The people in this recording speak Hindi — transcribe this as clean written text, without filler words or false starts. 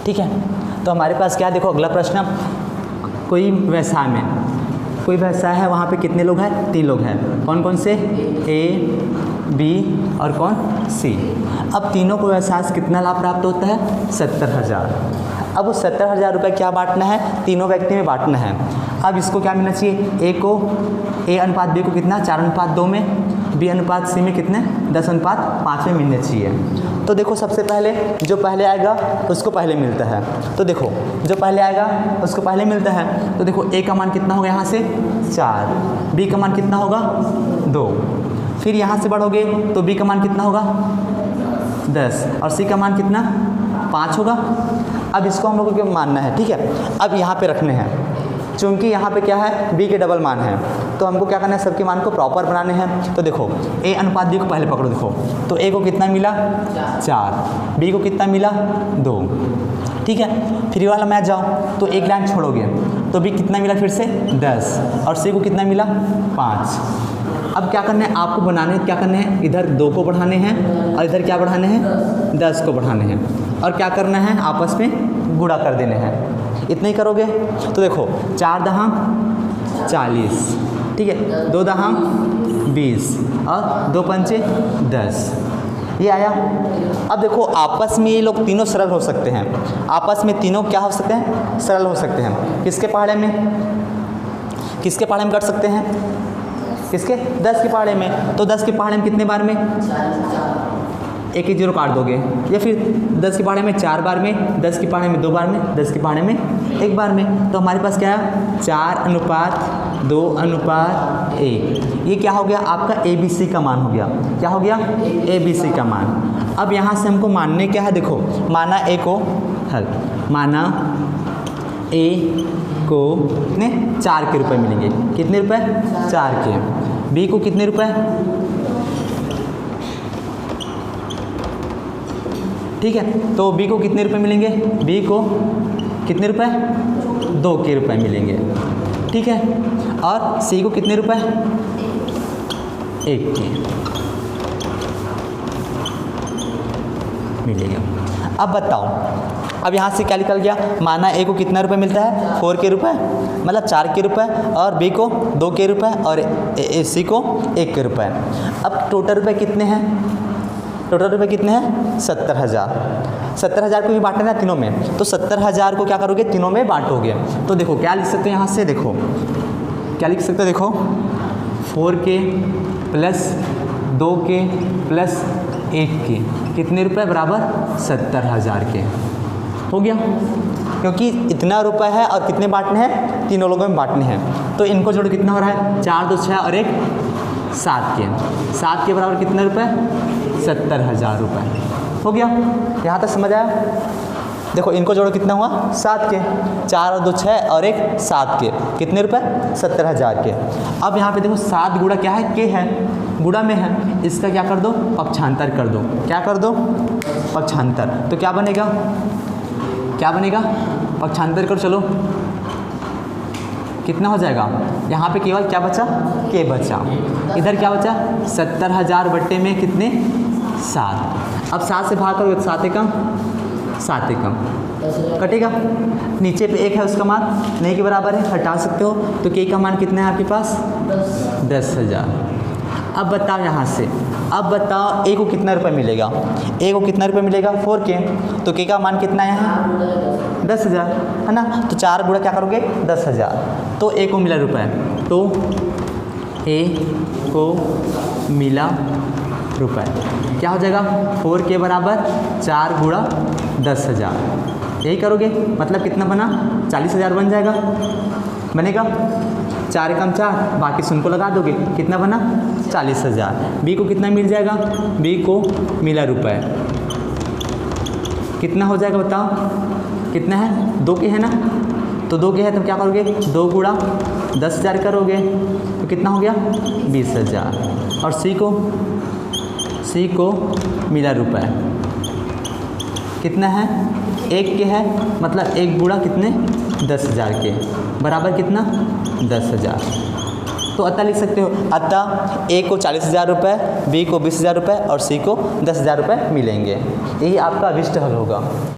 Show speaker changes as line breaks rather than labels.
ठीक है। तो हमारे पास क्या है, देखो अगला प्रश्न, कोई व्यवसाय में, कोई व्यवसाय है, वहाँ पे कितने लोग हैं, 3 लोग हैं। कौन कौन से, ए, बी और कौन, सी। अब तीनों को व्यवसाय से कितना लाभ प्राप्त होता है, 70,000। अब उस 70,000 रुपये क्या बांटना है, तीनों व्यक्ति में बांटना है। अब इसको क्या मिलना चाहिए, ए को, ए अनुपात बी को कितना 4:2 में, बी अनुपात सी में कितने 10:5 में मिलने चाहिए। तो देखो सबसे पहले जो पहले आएगा उसको पहले मिलता है। तो देखो जो पहले आएगा उसको पहले मिलता है। तो देखो ए का मान कितना होगा यहाँ से 4, बी का मान कितना होगा 2, फिर यहाँ से बढ़ोगे तो बी का मान कितना होगा 10 और सी का मान कितना 5 होगा। अब इसको हम लोगों को मानना है, ठीक है। अब यहाँ पे रखने हैं, चूँकि यहाँ पे क्या है, बी के डबल मान है, तो हमको क्या करना है, सबके मान को प्रॉपर बनाने हैं। तो देखो ए अनुपात बी को पहले पकड़ो, देखो तो ए को कितना मिला 4, बी को कितना मिला 2, ठीक है। फिर ये वाला मैच जाओ तो एक लाइन छोड़ोगे तो बी कितना मिला फिर से 10 और सी को कितना मिला 5। अब क्या करना है, आपको बनाने क्या करने हैं, इधर 2 को बढ़ाने हैं और इधर क्या बढ़ाने हैं 10 को बढ़ाने हैं, और क्या करना है, आपस में गुणा कर देने हैं। इतना ही करोगे तो देखो 4 दहाम 40, ठीक है, 2 दहाम 20 और 2 पंचे 10, ये आया। अब देखो आपस में ये लोग तीनों सरल हो सकते हैं, आपस में तीनों क्या हो सकते हैं, सरल हो सकते हैं। किसके पहाड़े में, किसके पहाड़े में कर सकते हैं, किसके 10 के पहाड़े में। तो 10 के पहाड़े में कितने बार में, 1 0 काट दोगे, या फिर 10 के पहाड़े में 4 बार में, 10 के पहाड़े में 2 बार में, 10 के पहाड़े में 1 बार में। तो हमारे पास क्या है 4:2:1। ये क्या हो गया, आपका ABC का मान हो गया। क्या हो गया, ABC का मान। अब यहाँ से हमको मानने क्या है, देखो माना ए को हल, माना ए को कितने 4 के रुपए मिलेंगे, कितने रुपए 4 के। बी को कितने रुपए, ठीक है, तो बी को कितने रुपए मिलेंगे, बी को कितने रुपए 2 के रुपए मिलेंगे, ठीक है। और सी को कितने रुपए 1 के मिलेगा। अब बताओ, अब यहाँ से क्या निकल गया, माना ए को कितना रुपए मिलता है 4 के रुपए, मतलब 4 के रुपए, और बी को 2 के रुपए और सी को 1 के रुपए। अब टोटल रुपए कितने हैं, टोटल रुपए कितने हैं 70,000। 70,000 को भी बांटना है तीनों में, तो 70,000 को क्या करोगे, तीनों में बांटोगे। तो देखो क्या लिख सकते हैं, यहाँ से देखो क्या लिख सकते हैं, देखो 4 के प्लस 2 के प्लस 1 के कितने रुपए बराबर 70,000 के हो गया। क्योंकि इतना रुपए है और कितने बांटने हैं, तीनों लोगों में बांटने हैं। तो इनको जोड़ कितना हो रहा है 4 2 6 और 1 7 के, 7 के बराबर कितने रुपए 70,000 रुपये हो गया। यहाँ तक समझ आया। देखो इनको जोड़ो कितना हुआ 7 के, 4 और 2 6 और 1 7 के कितने रुपए 70,000 के। अब यहाँ पे देखो 7 गुणा क्या है, के है, गुणा में है, इसका क्या कर दो पक्षांतर कर दो। क्या कर दो पक्षांतर, तो क्या बनेगा, क्या बनेगा पक्षांतर करो, चलो कितना हो जाएगा, यहाँ पे केवल क्या बचा के बचा, इधर क्या बचा 70,000 बट्टे में कितने 7। अब 7 से भाग करोगे तो 7 एकम 7 एकम कटेगा, नीचे पे 1 है उसका मान नहीं के बराबर है, हटा सकते हो। तो के का मान कितना है आपके पास 10,000। अब बताओ यहाँ से, अब बताओ ए को कितना रुपये मिलेगा, ए को कितना रुपये मिलेगा 4 के, तो के का मान कितना है 10,000 है ना। तो 4 गुणा क्या करोगे 10,000, तो ए को मिला रुपये, तो ए को मिला रुपये क्या हो जाएगा 4 के बराबर 4 गुणा 10,000, यही करोगे मतलब कितना बना 40,000 बन जाएगा, बनेगा 4 एकम 4, बाकी शून्य को लगा दोगे कितना बना 40,000। बी को कितना मिल जाएगा, बी को मिला रुपये, कितना हो जाएगा बताओ, कितना है 2 के है ना, तो 2 के है तो क्या करोगे 2 गुणा 10,000 करोगे तो कितना हो गया 20,000। और सी को मिला रुपये कितना है 1 के है, मतलब 1 गुणा कितने 10,000 के बराबर कितना 10,000। तो अतः लिख सकते हो, अतः ए को 40,000 रुपये, बी को 20,000 रुपये और सी को 10,000 रुपये मिलेंगे। यही आपका अभिष्ट हल होगा।